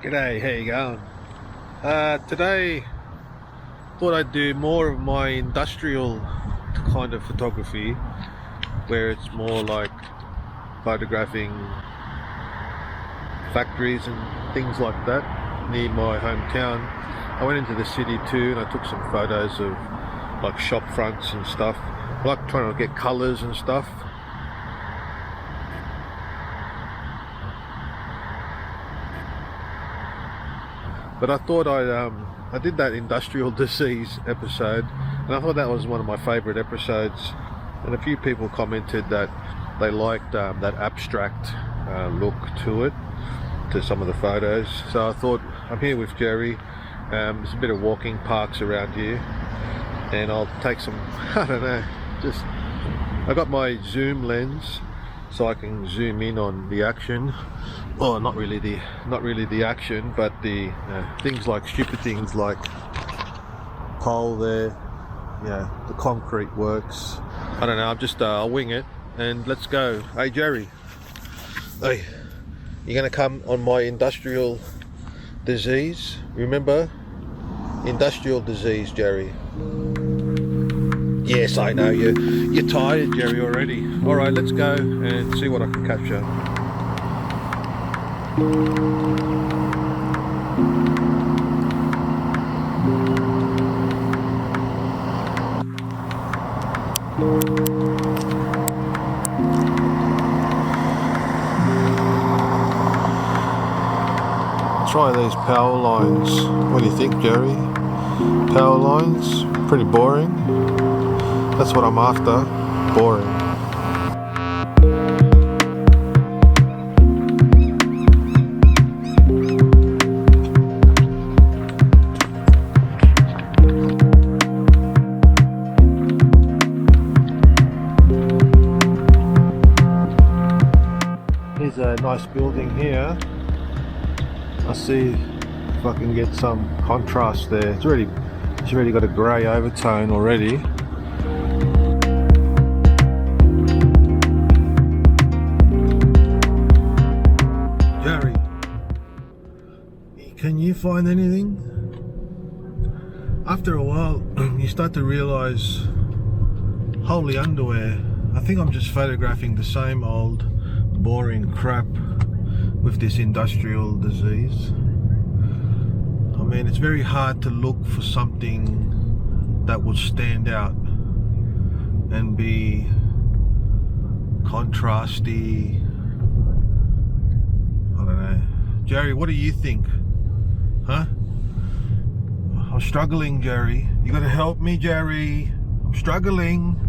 G'day, how you going? Today thought I'd do more of my industrial kind of photography, where it's more like photographing factories and things like that near my hometown. I went into the city too and I took some photos of like shop fronts and stuff. I like trying to get colours and stuff. But I thought I did that industrial disease episode, and I thought that was one of my favourite episodes. And a few people commented that they liked that abstract look to it, to some of the photos. So I thought, I'm here with Jerry. There's a bit of walking parks around here, and I'll take some. I don't know. I got my zoom lens, so I can zoom in on the action. Oh, not really the action, but the things like stupid things like pole there. Yeah, the concrete works. I don't know. I'm just I'll wing it and let's go. Hey Jerry, hey, you're gonna come on my industrial disease? Remember, industrial disease, Jerry. Yes, I know you're tired, Jerry, already. All right, let's go and see what I can capture. Try these power lines. What do you think, Jerry? Power lines? Pretty boring. That's what I'm after. Boring. Here's a nice building here. I'll see if I can get some contrast there. It's already got a grey overtone already. Jerry, can you find anything? After a while, you start to realise, holy underwear, I think I'm just photographing the same old boring crap with this industrial disease. I mean, it's very hard to look for something that would stand out and be contrasty. I don't know. Jerry, what do you think? Huh? I'm struggling, Jerry. You gotta help me, Jerry. I'm struggling.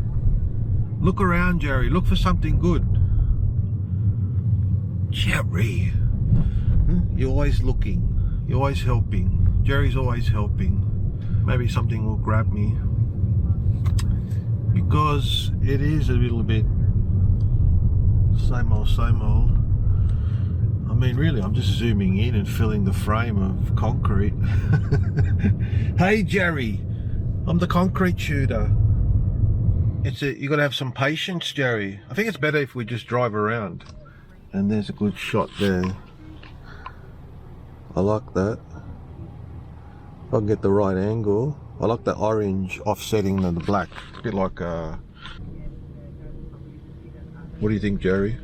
Look around, Jerry. Look for something good. Jerry, you're always looking, you're always helping. Jerry's always helping. Maybe something will grab me, because it is a little bit same old. I mean, really, I'm just zooming in and filling the frame of concrete. Hey Jerry, I'm the concrete shooter. You gotta have some patience, Jerry. I think it's better if we just drive around. And there's a good shot there. I like that. If I can get the right angle. I like the orange offsetting the black. A bit like what do you think, Jerry?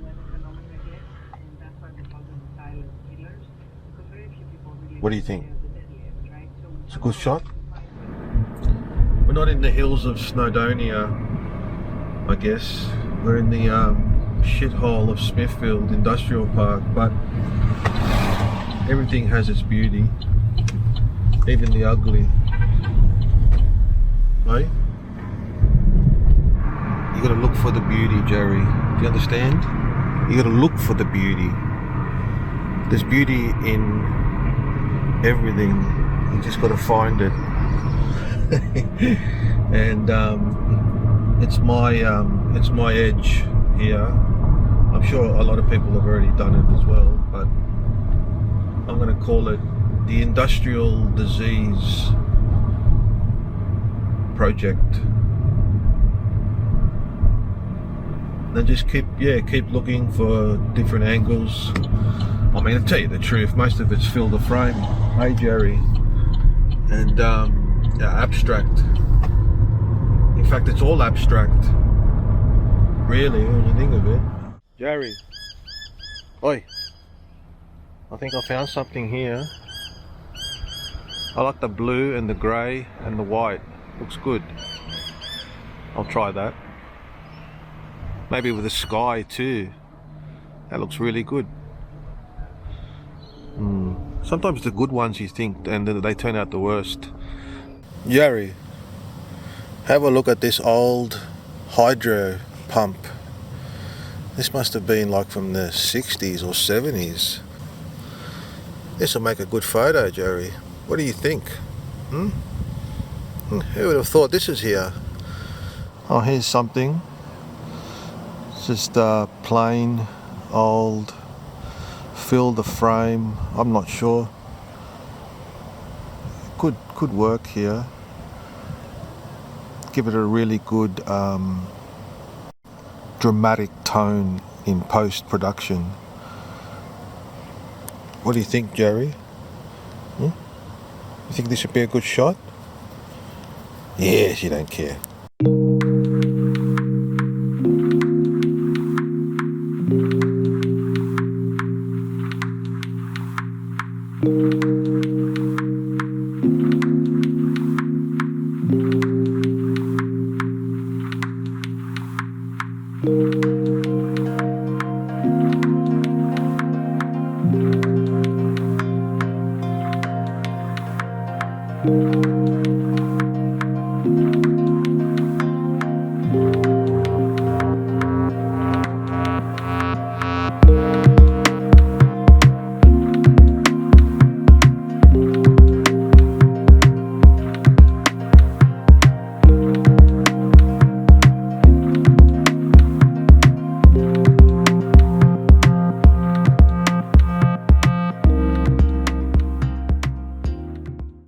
What do you think? It's a good shot? We're not in the hills of Snowdonia, I guess. We're in the shithole of Smithfield Industrial Park, but everything has its beauty, even the ugly. Right? You gotta look for the beauty, Jerry. Do you understand? You gotta look for the beauty. There's beauty in everything. You just gotta find it. And it's my edge here. I'm sure a lot of people have already done it as well, but I'm going to call it the industrial disease project. Then just keep looking for different angles, I mean, to tell you the truth, most of it's fill the frame, hey Jerry, and abstract. In fact, it's all abstract, really, when you think of it. Jerry, oi, I think I found something here. I like the blue and the grey and the white. Looks good. I'll try that. Maybe with the sky too. That looks really good. Sometimes the good ones you think, and then they turn out the worst. Jerry, have a look at this old hydro pump. This must have been like from the 60s or 70s. This will make a good photo, Jerry. What do you think? Who would have thought this is here? Oh, here's something. It's just plain old, fill the frame. I'm not sure. Could work here. Give it a really good dramatic tone in post-production. What do you think, Jerry? You think this would be a good shot? Yes, you don't care.